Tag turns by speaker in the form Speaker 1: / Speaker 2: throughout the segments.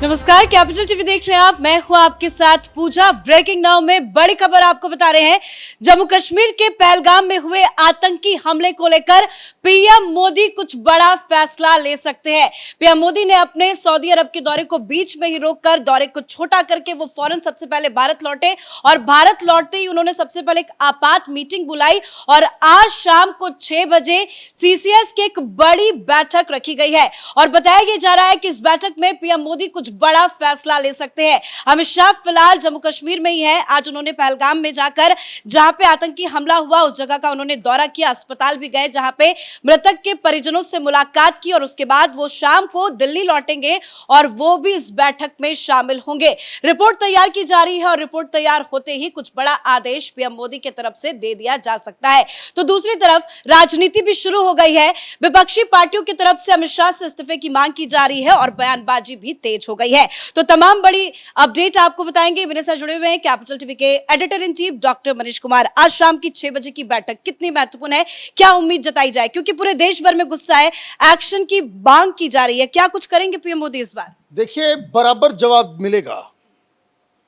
Speaker 1: नमस्कार, capital TV देख रहे हैं आप। मैं हूं आपके साथ पूजा। ब्रेकिंग नाउ में बड़ी खबर आपको बता रहे हैं। जम्मू कश्मीर के पहलगाम में हुए आतंकी हमले को लेकर पीएम मोदी कुछ बड़ा फैसला ले सकते हैं। पीएम मोदी ने अपने सऊदी अरब के दौरे को बीच में ही रोककर दौरे को छोटा करके वो फौरन सबसे पहले भारत लौटे और भारत लौटते ही उन्होंने सबसे पहले एक आपात मीटिंग बुलाई और आज शाम को 6 बजे सीसीएस की एक बड़ी बैठक रखी गई है और बताया यह जा रहा है कि इस बैठक में पीएम मोदी कुछ बड़ा फैसला ले सकते हैं। अमित शाह फिलहाल जम्मू कश्मीर में ही है। आज उन्होंने पहलगाम में जाकर जहां पे आतंकी हमला हुआ उस जगह का उन्होंने दौरा किया, अस्पताल भी गए जहां पे मृतक के परिजनों से मुलाकात की और उसके बाद वो शाम को दिल्ली लौटेंगे और वो भी इस बैठक में शामिल होंगे। रिपोर्ट तैयार की जा रही है और रिपोर्ट तैयार होते ही कुछ बड़ा आदेश पीएम मोदी की तरफ से दे दिया जा सकता है। तो दूसरी तरफ राजनीति भी शुरू हो गई है। विपक्षी पार्टियों की तरफ से अमित शाह से इस्तीफे की मांग की जा रही है और बयानबाजी भी तेज हो गई है। तो तमाम बड़ी अपडेट आपको बताएंगे। मेरे साथ जुड़े हुए हैं कैपिटल टीवी के editor in chief doctor Manish Kumar. आज शाम की 6 बजे की बैठक कितनी महत्वपूर्ण है, क्या उम्मीद जताई जाए, क्योंकि पूरे देश भर में गुस्सा है, एक्शन की मांग की जा रही है। क्या कुछ करेंगे पीएम मोदी इस बार?
Speaker 2: देखिए, बराबर जवाब मिलेगा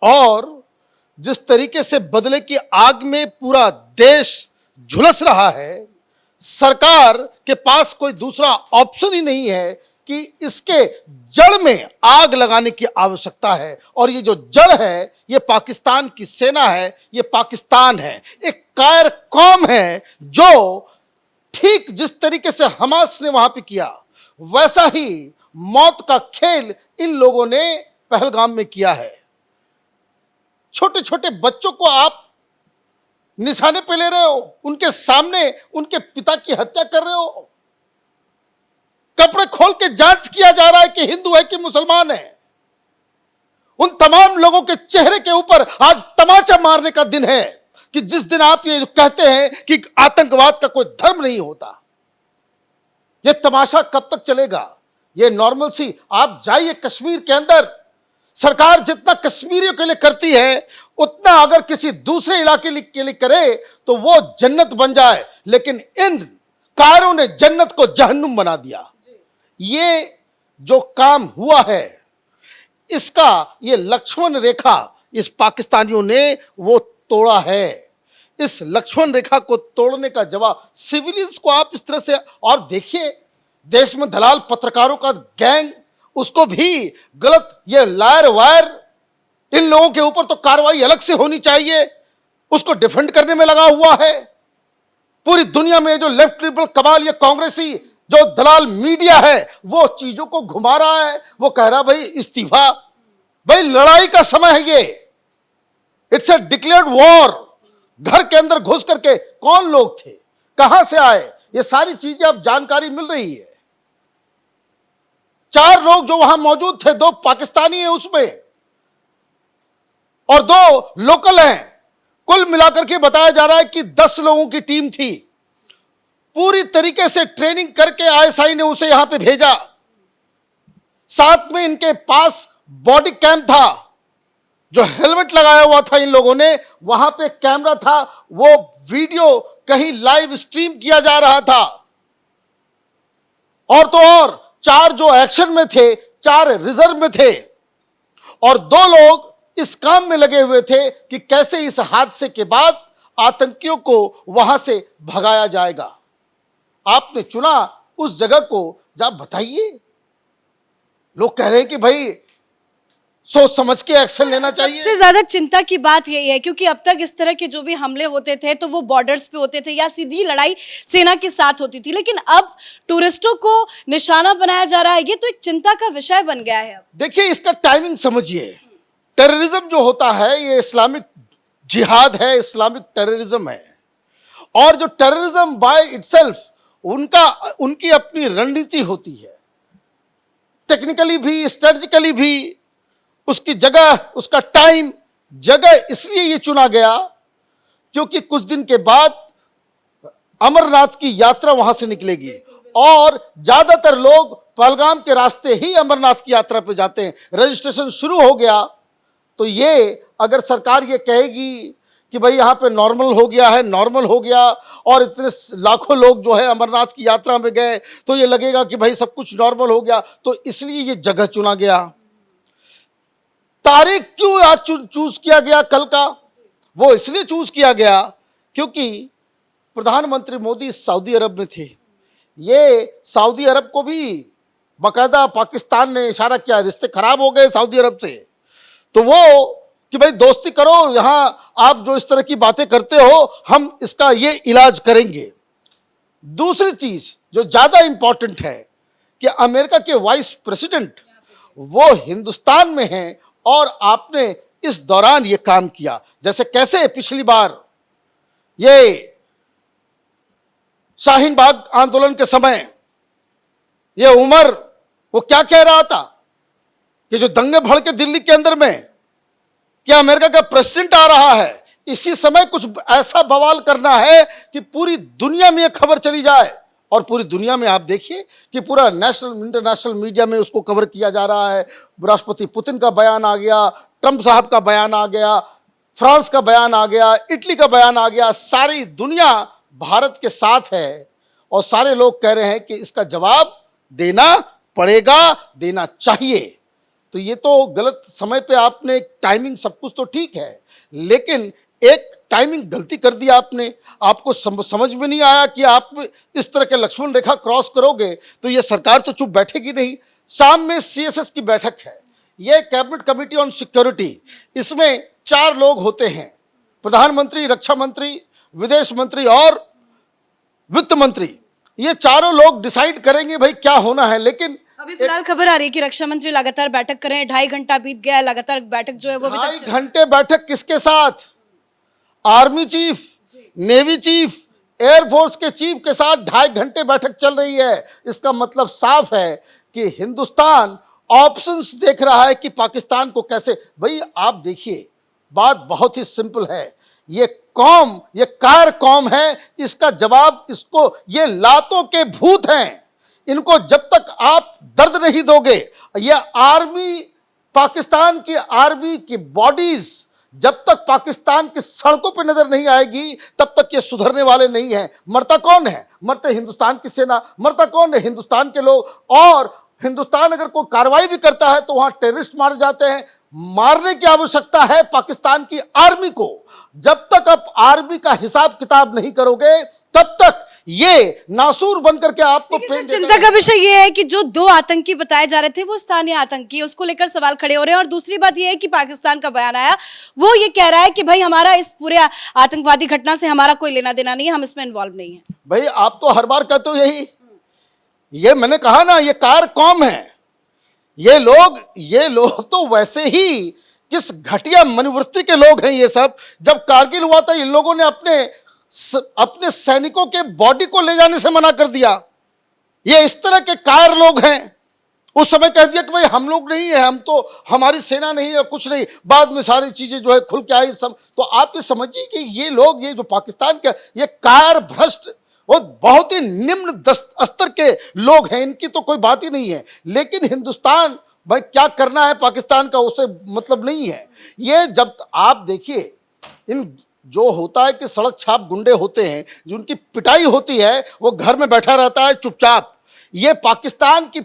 Speaker 2: और जिस तरीके से बदले की आग में पूरा देश झुलस रहा है, सरकार के पास कोई दूसरा ऑप्शन ही नहीं है कि इसके जड़ में आग लगाने की आवश्यकता है। और ये जो जड़ है ये पाकिस्तान की सेना है, ये पाकिस्तान है, एक कायर कौम है जो ठीक जिस तरीके से हमास ने वहां पे किया वैसा ही मौत का खेल इन लोगों ने पहलगाम में किया है। छोटे छोटे बच्चों को आप निशाने पे ले रहे हो, उनके सामने उनके पिता की हत्या कर रहे हो, कपड़े खोल के जांच किया जा रहा है कि हिंदू है कि मुसलमान है। उन तमाम लोगों के चेहरे के ऊपर आज तमाचा मारने का दिन है कि जिस दिन आप ये कहते हैं कि आतंकवाद का कोई धर्म नहीं होता। यह तमाशा कब तक चलेगा? यह नॉर्मल सी आप जाइए कश्मीर के अंदर, सरकार जितना कश्मीरियों के लिए करती है उतना अगर किसी दूसरे इलाके के लिए करे तो वो जन्नत बन जाए, लेकिन इन कायरों ने जन्नत को जहन्नुम बना दिया। ये जो काम हुआ है इसका ये लक्ष्मण रेखा इस पाकिस्तानियों ने वो तोड़ा है। इस लक्ष्मण रेखा को तोड़ने का जवाब सिविलियंस को आप इस तरह से, और देखिए देश में दलाल पत्रकारों का गैंग, उसको भी गलत, ये लायर वायर, इन लोगों के ऊपर तो कार्रवाई अलग से होनी चाहिए, उसको डिफेंड करने में लगा हुआ है। पूरी दुनिया में जो लेफ्ट लिबरल कबाल, ये कांग्रेसी जो दलाल मीडिया है वो चीजों को घुमा रहा है। वो कह रहा भाई इस्तीफा, भाई लड़ाई का समय है ये, इट्स ए डिक्लेयर्ड वॉर। घर के अंदर घुस करके कौन लोग थे, कहां से आए, ये सारी चीजें अब जानकारी मिल रही है। 4 लोग जो वहां मौजूद थे, 2 पाकिस्तानी हैं उसमें और 2 लोकल हैं। कुल मिलाकर के बताया जा रहा है कि 10 लोगों की टीम थी। पूरी तरीके से ट्रेनिंग करके आईएसआई ने उसे यहां पे भेजा। साथ में इनके पास बॉडी कैम था, जो हेलमेट लगाया हुआ था इन लोगों ने, वहां पे कैमरा था, वो वीडियो कहीं लाइव स्ट्रीम किया जा रहा था। और तो और 4 जो एक्शन में थे, 4 रिजर्व में थे और 2 लोग इस काम में लगे हुए थे कि कैसे इस हादसे के बाद आतंकियों को वहां से भगाया जाएगा। आपने चुना उस जगह को, जब बताइए, लोग कह रहे हैं कि भाई सोच समझ के एक्शन लेना चाहिए।
Speaker 1: सबसे ज्यादा चिंता की बात यही है क्योंकि अब तक इस तरह के जो भी हमले होते थे तो वो बॉर्डर्स पे होते थे या सीधी लड़ाई सेना के साथ होती थी, लेकिन अब टूरिस्टों को निशाना बनाया जा रहा है। ये तो एक चिंता का विषय बन गया है।
Speaker 2: देखिए, इसका टाइमिंग समझिए। टेररिज्म जो होता है ये इस्लामिक जिहाद है, इस्लामिक टेररिज्म है। और जो टेररिज्म बाय इटसेल्फ उनकी अपनी रणनीति होती है, टेक्निकली भी, स्ट्रेटजिकली भी। उसकी जगह, उसका टाइम, जगह इसलिए ये चुना गया क्योंकि कुछ दिन के बाद अमरनाथ की यात्रा वहां से निकलेगी और ज्यादातर लोग पहलगाम के रास्ते ही अमरनाथ की यात्रा पे जाते हैं। रजिस्ट्रेशन शुरू हो गया तो ये अगर सरकार ये कहेगी कि भाई यहाँ पे नॉर्मल हो गया है, नॉर्मल हो गया और इतने लाखों लोग जो है अमरनाथ की यात्रा में गए, तो ये लगेगा कि भाई सब कुछ नॉर्मल हो गया। तो इसलिए ये जगह चुना गया। तारीख क्यों आज चूज किया गया कल का? वो इसलिए चूज किया गया क्योंकि प्रधानमंत्री मोदी सऊदी अरब में थे। ये सऊदी अरब को भी बाकायदा पाकिस्तान ने इशारा किया, रिश्ते खराब हो गए सऊदी अरब से, तो वो कि भाई दोस्ती करो, यहां आप जो इस तरह की बातें करते हो हम इसका ये इलाज करेंगे। दूसरी चीज जो ज्यादा इंपॉर्टेंट है कि अमेरिका के वाइस प्रेसिडेंट वो हिंदुस्तान में हैं और आपने इस दौरान ये काम किया। जैसे कैसे पिछली बार ये शाहीन बाग आंदोलन के समय ये उमर वो क्या कह रहा था कि जो दंगे भड़के दिल्ली के अंदर में कि अमेरिका का प्रेसिडेंट आ रहा है, इसी समय कुछ ऐसा बवाल करना है कि पूरी दुनिया में ये खबर चली जाए। और पूरी दुनिया में आप देखिए कि पूरा नेशनल इंटरनेशनल मीडिया में उसको कवर किया जा रहा है। राष्ट्रपति पुतिन का बयान आ गया, ट्रंप साहब का बयान आ गया, फ्रांस का बयान आ गया, इटली का बयान आ गया। सारी दुनिया भारत के साथ है और सारे लोग कह रहे हैं कि इसका जवाब देना पड़ेगा, देना चाहिए। तो ये तो गलत समय पे आपने टाइमिंग, सब कुछ तो ठीक है, लेकिन एक टाइमिंग गलती कर दी आपने। आपको समझ में नहीं आया कि आप इस तरह के लक्ष्मण रेखा क्रॉस करोगे तो ये सरकार तो चुप बैठेगी नहीं। शाम में सीएसएस की बैठक है, ये कैबिनेट कमेटी ऑन सिक्योरिटी, इसमें 4 लोग होते हैं, प्रधानमंत्री, रक्षा मंत्री, विदेश मंत्री और वित्त मंत्री। ये चारों लोग डिसाइड करेंगे भाई क्या होना है। लेकिन
Speaker 1: अभी फिलहाल खबर आ रही है कि रक्षा मंत्री लगातार बैठक कर रहे हैं, 2.5 घंटा बीत गया है, लगातार बैठक जो है वो अभी तक
Speaker 2: 2.5 घंटे बैठक किसके साथ? Army chief, navy chief, air force के चीफ के साथ 2.5 घंटे बैठक चल रही है। इसका मतलब साफ है कि हिंदुस्तान ऑप्शंस देख रहा है कि पाकिस्तान को कैसे। भाई आप देखिए, बात बहुत ही सिंपल है। ये कौम, ये कार कौम है, इसका जवाब इसको, ये लातों के भूत हैं, इनको जब तक आप दर्द नहीं दोगे, ये आर्मी, पाकिस्तान की आर्मी की बॉडीज जब तक पाकिस्तान की सड़कों पर नजर नहीं आएगी तब तक ये सुधरने वाले नहीं हैं। मरता कौन है? मरते हिंदुस्तान की सेना, मरता कौन है? हिंदुस्तान के लोग। और हिंदुस्तान अगर कोई कार्रवाई भी करता है तो वहां टेररिस्ट मारे जाते हैं। मारने की आवश्यकता है पाकिस्तान की आर्मी को। जब तक आप आर्मी का हिसाब किताब नहीं करोगे तब तक ये नासूर बनकर के आपको पेन देगा।
Speaker 1: चिंता का विषय ये है कि जो 2 आतंकी बताए जा रहे थे वो स्थानीय आतंकी, उसको लेकर सवाल खड़े हो रहे हैं। और दूसरी बात ये है कि पाकिस्तान का बयान आया, वो ये कह रहा है कि भाई हमारा इस पूरे आतंकवादी घटना से हमारा कोई लेना देना नहीं है, हम इसमें इन्वॉल्व नहीं है।
Speaker 2: भाई आप तो हर बार कहते हो यही, ये मैंने कहा ना, ये कार कौम है। ये लोग तो वैसे ही किस घटिया मनोवृत्ति के लोग हैं ये सब। जब कारगिल हुआ था इन लोगों ने अपने सैनिकों के बॉडी को ले जाने से मना कर दिया। ये इस तरह के कायर लोग हैं। उस समय कह दिया कि भाई हम लोग नहीं है, हम तो, हमारी सेना नहीं है, कुछ नहीं। बाद में सारी चीजें जो है खुल के आई सब। तो आप ये समझिए कि ये लोग, ये जो पाकिस्तान के ये कायर भ्रष्ट और बहुत ही निम्न स्तर के लोग हैं, इनकी तो कोई बात ही नहीं है। लेकिन हिंदुस्तान भाई क्या करना है पाकिस्तान का उससे मतलब नहीं है। ये जब आप देखिए, इन जो होता है कि सड़क छाप गुंडे होते हैं, जिनकी पिटाई होती है, वो घर में बैठा रहता है चुपचाप। ये पाकिस्तान की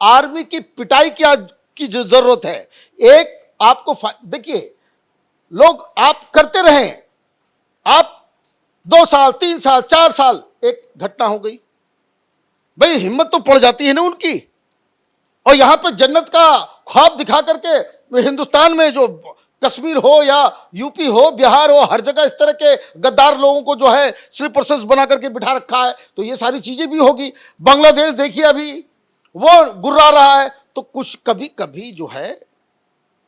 Speaker 2: आर्मी की पिटाई की जो जरूरत है। एक आपको देखिए, लोग आप करते रहे, आप 2 साल 3 साल 4 साल, एक घटना हो गई, भाई हिम्मत तो पड़ जाती है ना उनकी। और यहां पर जन्नत का ख्वाब दिखा करके हिंदुस्तान में जो कश्मीर हो या यूपी हो, बिहार हो, हर जगह इस तरह के गद्दार लोगों को जो है स्लीपर सेल्स बना करके बिठा रखा है। तो ये सारी चीजें भी होगी। बांग्लादेश देखिए अभी वो गुर्रा रहा है। तो कुछ कभी कभी जो है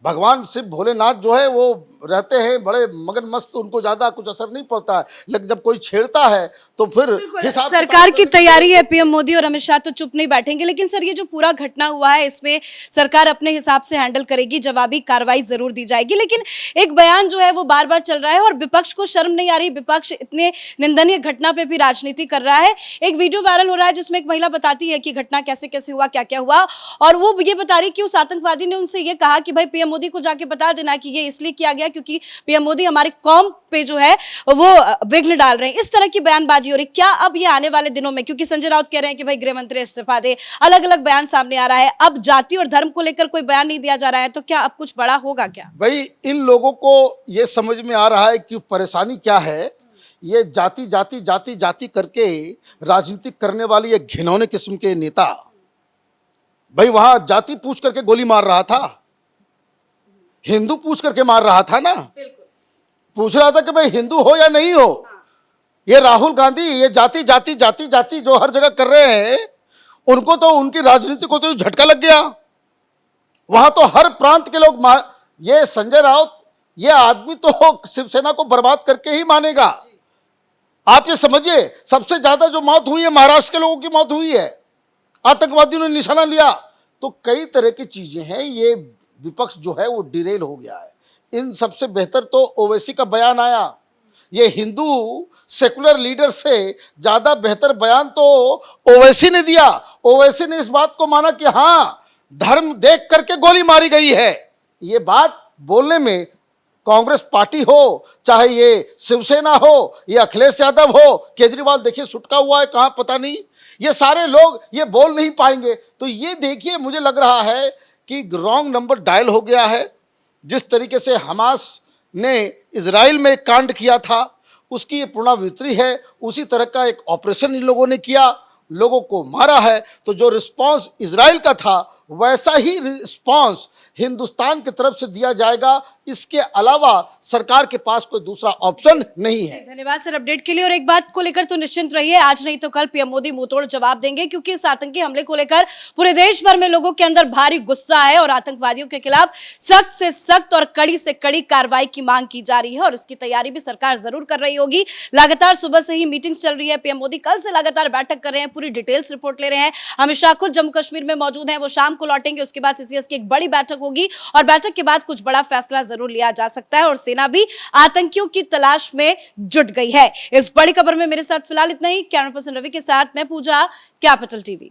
Speaker 2: भगवान शिव भोलेनाथ जो है वो रहते हैं बड़े मगन मस्त, उनको ज्यादा कुछ असर नहीं पड़ता है। लेकिन जब कोई छेड़ता है तो फिर हिसाब
Speaker 1: सरकार की तैयारी है, पीएम मोदी और अमित शाह तो चुप नहीं बैठेंगे। लेकिन सर, ये जो पूरा घटना हुआ है इसमें सरकार अपने हिसाब से हैंडल करेगी, जवाबी कार्रवाई जरूर दी जाएगी। लेकिन एक बयान जो है वो बार बार चल रहा है और विपक्ष को शर्म नहीं आ रही। विपक्ष इतने निंदनीय घटना पे भी राजनीति कर रहा है। एक वीडियो वायरल हो रहा है जिसमें एक महिला बताती है कि घटना कैसे कैसे हुआ, क्या क्या हुआ, और वो ये बता रही कि उस आतंकवादी ने उनसे ये कहा कि भाई पीएम मोदी को जाके बता देना कि ये इसलिए किया गया क्योंकि पीएम मोदी हमारी कौम पे जो है वो विघ्न डाल रहे हैं। इस तरह की बयानबाजी हो रही, क्या अब ये आने वाले दिनों में, क्योंकि संजय राउत कह रहे हैं कि भाई गृह मंत्री इस्तीफा दे, अलग अलग बयान सामने आ रहा है, अब जाति और धर्म को लेकर कोई बयान नहीं दिया जा रहा है, तो क्या अब कुछ बड़ा होगा क्या?
Speaker 2: भाई इन लोगों को ये समझ में आ रहा है कि परेशानी क्या है। ये जाति जाति जाति जाति करके राजनीति करने वाली ये घिनौने किस्म के नेता, भाई वहां जाति पूछ करके गोली मार रहा था, हिंदू पूछ करके मार रहा था ना, पूछ रहा था कि भाई हिंदू हो या नहीं हो। ये राहुल गांधी ये जाति जाति जाति जाति जो हर जगह कर रहे हैं, उनको तो उनकी राजनीति को तो झटका लग गया। वहां तो हर प्रांत के लोग ये संजय राउत ये आदमी तो शिवसेना को बर्बाद करके ही मानेगा। आप ये समझिए, सबसे ज्यादा जो मौत हुई है महाराष्ट्र के लोगों की मौत हुई है, आतंकवादियों ने निशाना लिया। तो कई तरह की चीजें हैं, ये विपक्ष जो है वो डिरेल हो गया है। इन सबसे बेहतर तो ओवैसी का बयान आया। ये हिंदू सेकुलर लीडर से ज्यादा बेहतर बयान तो ओवैसी ने दिया। ओवैसी ने इस बात को माना कि हाँ, धर्म देख करके गोली मारी गई है। ये बात बोलने में कांग्रेस पार्टी हो, चाहे ये शिवसेना हो, ये अखिलेश यादव हो, केजरीवाल देखिए सुटका हुआ है कहाँ पता नहीं, ये सारे लोग ये बोल नहीं पाएंगे। तो ये देखिए, मुझे लग रहा है कि रॉन्ग नंबर डायल हो गया है। जिस तरीके से हमास ने इजराइल में कांड किया था, उसकी ये पुनरावृत्ति है। उसी तरह का एक ऑपरेशन इन लोगों ने किया, लोगों को मारा है। तो जो रिस्पांस इजराइल का था, वैसा ही रिस्पांस हिंदुस्तान की तरफ से दिया जाएगा। इसके अलावा सरकार के पास कोई दूसरा ऑप्शन नहीं है।
Speaker 1: धन्यवाद सर अपडेट के लिए। और एक बात को लेकर तो निश्चिंत रहिए, आज नहीं तो कल पीएम मोदी मुंहतोड़ जवाब देंगे, क्योंकि इस आतंकी हमले को लेकर पूरे देश भर में लोगों के अंदर भारी गुस्सा है और आतंकवादियों के खिलाफ सख्त से सख्त और कड़ी से कड़ी कार्रवाई की मांग की जा रही है। और इसकी तैयारी भी सरकार जरूर कर रही होगी। लगातार सुबह से ही मीटिंग्स चल रही है। पीएम मोदी कल से लगातार बैठक कर रहे हैं, पूरी डिटेल्स रिपोर्ट ले रहे हैं। अमित शाह खुद जम्मू कश्मीर में मौजूद हैं, वो शाम को लौटेंगे। उसके बाद सीसीएस की एक बड़ी बैठक होगी और बैठक के बाद कुछ बड़ा फैसला जरूर लिया जा सकता है। और सेना भी आतंकियों की तलाश में जुट गई है। इस बड़ी खबर में मेरे साथ फिलहाल इतना ही। कैमरा पर्सन रवि के साथ मैं पूजा, कैपिटल टीवी।